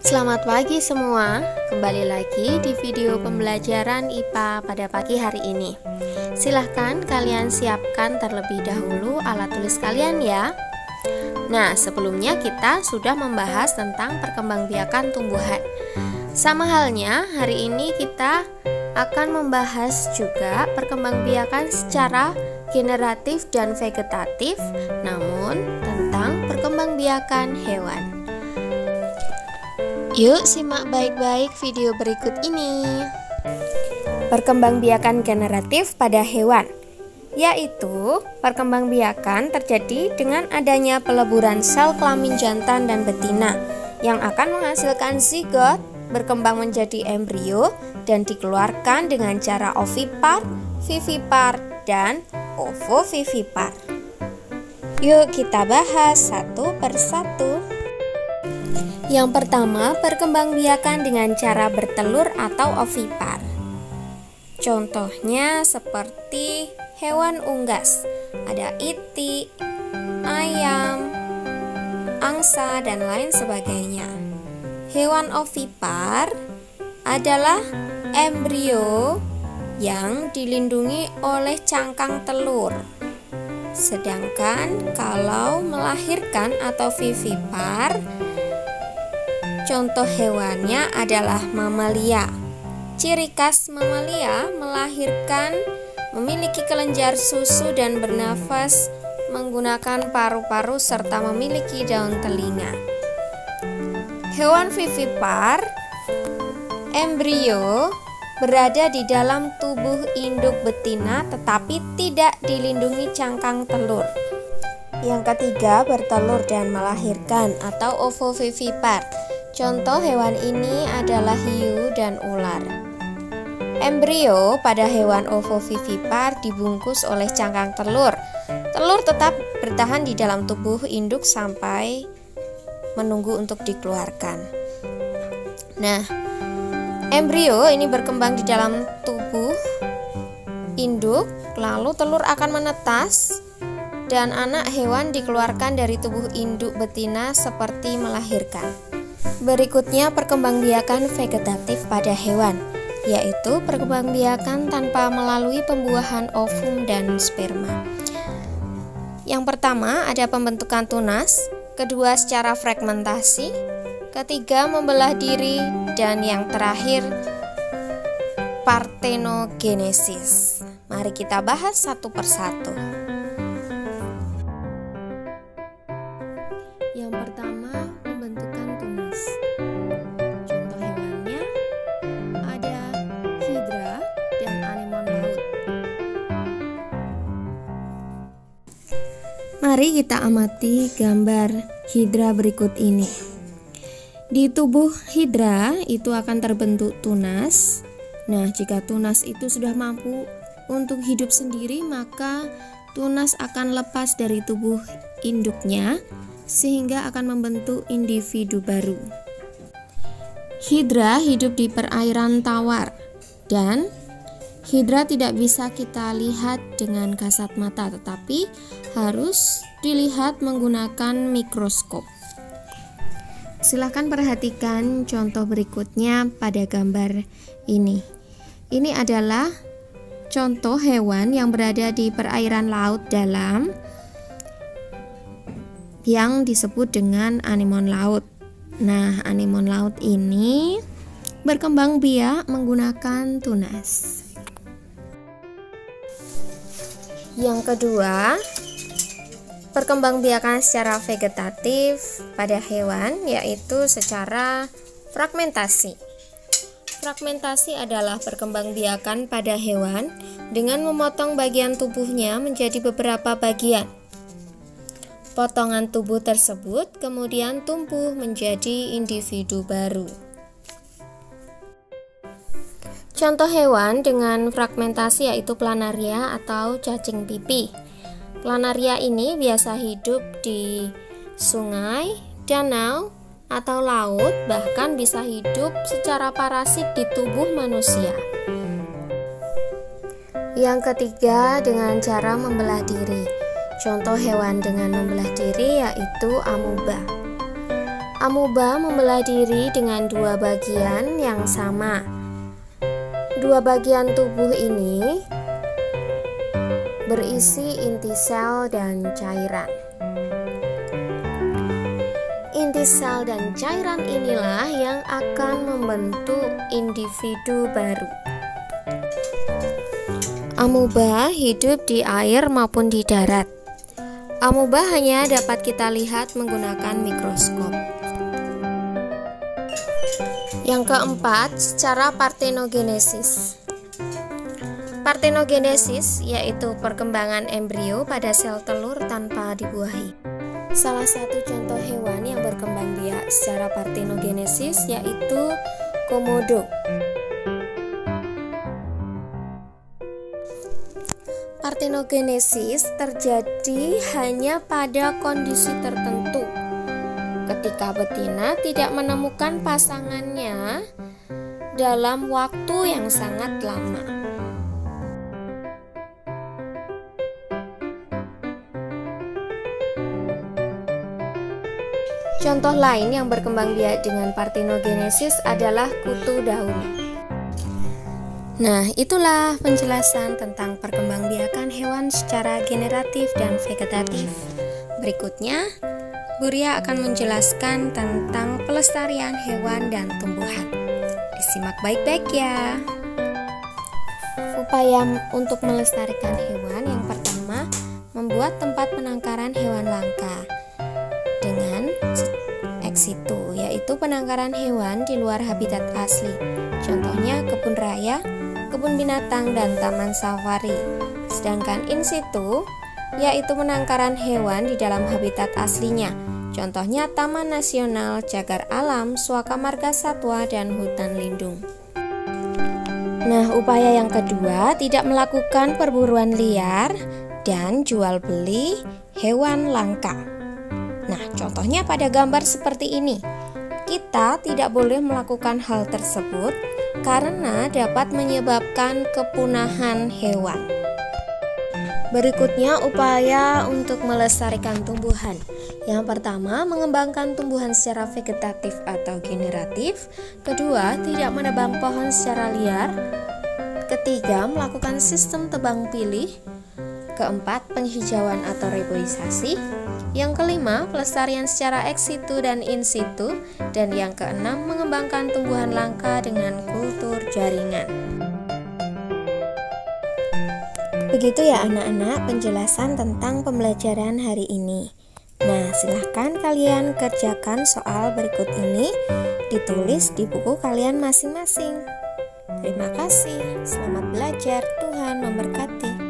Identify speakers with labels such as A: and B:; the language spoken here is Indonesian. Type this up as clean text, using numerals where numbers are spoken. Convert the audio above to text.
A: Selamat pagi semua, kembali lagi di video pembelajaran IPA pada pagi hari ini. Silahkan kalian siapkan terlebih dahulu alat tulis kalian ya. Nah, sebelumnya kita sudah membahas tentang perkembangbiakan tumbuhan. Sama halnya, hari ini kita akan membahas juga perkembangbiakan secara generatif dan vegetatif, namun tentang perkembangbiakan hewan. Yuk simak baik-baik video berikut ini. Perkembangbiakan generatif pada hewan, yaitu perkembangbiakan terjadi dengan adanya peleburan sel kelamin jantan dan betina yang akan menghasilkan zigot, berkembang menjadi embrio dan dikeluarkan dengan cara ovipar, vivipar, dan ovovivipar. Yuk kita bahas satu persatu. Yang pertama, perkembangbiakan dengan cara bertelur atau ovipar. Contohnya seperti hewan unggas, ada itik, ayam, angsa, dan lain sebagainya. Hewan ovipar adalah embrio yang dilindungi oleh cangkang telur. Sedangkan kalau melahirkan atau vivipar, contoh hewannya adalah mamalia. Ciri khas mamalia melahirkan memiliki kelenjar susu dan bernafas menggunakan paru-paru serta memiliki daun telinga. Hewan vivipar, embrio berada di dalam tubuh induk betina tetapi tidak dilindungi cangkang telur. Yang ketiga, bertelur dan melahirkan atau ovovivipar. Contoh hewan ini adalah hiu dan ular. Embrio pada hewan ovovivipar dibungkus oleh cangkang telur. Telur tetap bertahan di dalam tubuh induk sampai menunggu untuk dikeluarkan. Nah, embrio ini berkembang di dalam tubuh induk, lalu telur akan menetas dan anak hewan dikeluarkan dari tubuh induk betina seperti melahirkan. Berikutnya perkembangbiakan vegetatif pada hewan, yaitu perkembangbiakan tanpa melalui pembuahan ovum dan sperma. Yang pertama ada pembentukan tunas, kedua secara fragmentasi, ketiga membelah diri, dan yang terakhir partenogenesis. Mari kita bahas satu persatu. Yang pertama, pembentukan tunas. Contoh hewannya ada hidra dan anemon laut. Mari kita amati gambar hidra berikut ini. Di tubuh hidra itu akan terbentuk tunas. Nah, jika tunas itu sudah mampu untuk hidup sendiri, maka tunas akan lepas dari tubuh induknya sehingga akan membentuk individu baru. Hidra hidup di perairan tawar dan hidra tidak bisa kita lihat dengan kasat mata, tetapi harus dilihat menggunakan mikroskop. Silahkan perhatikan contoh berikutnya pada gambar ini. Ini adalah contoh hewan yang berada di perairan laut dalam yang disebut dengan anemon laut. Nah, anemon laut ini berkembang biak menggunakan tunas. Yang kedua, perkembangbiakan secara vegetatif pada hewan, yaitu secara fragmentasi. Fragmentasi adalah perkembangbiakan pada hewan dengan memotong bagian tubuhnya menjadi beberapa bagian. Potongan tubuh tersebut kemudian tumbuh menjadi individu baru. Contoh hewan dengan fragmentasi yaitu planaria atau cacing pipih. Planaria ini biasa hidup di sungai, danau, atau laut, bahkan bisa hidup secara parasit di tubuh manusia. Yang ketiga, dengan cara membelah diri. Contoh hewan dengan membelah diri yaitu amoeba. Amuba membelah diri dengan dua bagian yang sama. Dua bagian tubuh ini berisi inti sel dan cairan. Inti sel dan cairan inilah yang akan membentuk individu baru. Amuba hidup di air maupun di darat. Amuba hanya dapat kita lihat menggunakan mikroskop. Yang keempat, secara partenogenesis. Partenogenesis yaitu perkembangan embrio pada sel telur tanpa dibuahi. Salah satu contoh hewan yang berkembang biak secara partenogenesis yaitu komodo. Partenogenesis terjadi hanya pada kondisi tertentu, ketika betina tidak menemukan pasangannya dalam waktu yang sangat lama. Contoh lain yang berkembang biak dengan partenogenesis adalah kutu daun. Nah, itulah penjelasan tentang perkembangbiakan hewan secara generatif dan vegetatif. Berikutnya, Bu Ria akan menjelaskan tentang pelestarian hewan dan tumbuhan. Disimak baik-baik ya. Upaya untuk melestarikan hewan yang pertama, membuat tempat penangkaran hewan langka dengan ex situ, yaitu penangkaran hewan di luar habitat asli. Contohnya kebun raya, kebun binatang, dan taman safari. Sedangkan in situ yaitu penangkaran hewan di dalam habitat aslinya. Contohnya Taman Nasional, Cagar Alam, Suaka Marga Satwa, dan hutan lindung. Nah, upaya yang kedua, tidak melakukan perburuan liar dan jual beli hewan langka. Nah, contohnya pada gambar seperti ini. Kita tidak boleh melakukan hal tersebut karena dapat menyebabkan kepunahan hewan. Berikutnya, upaya untuk melestarikan tumbuhan. Yang pertama, mengembangkan tumbuhan secara vegetatif atau generatif. Kedua, tidak menebang pohon secara liar. Ketiga, melakukan sistem tebang pilih. Keempat, penghijauan atau reboisasi. Yang kelima, pelestarian secara ex situ dan in situ. Dan yang keenam, mengembangkan tumbuhan langka dengan kultur jaringan. Begitu ya anak-anak penjelasan tentang pembelajaran hari ini. Nah, silahkan kalian kerjakan soal berikut ini, ditulis di buku kalian masing-masing. Terima kasih, selamat belajar, Tuhan memberkati.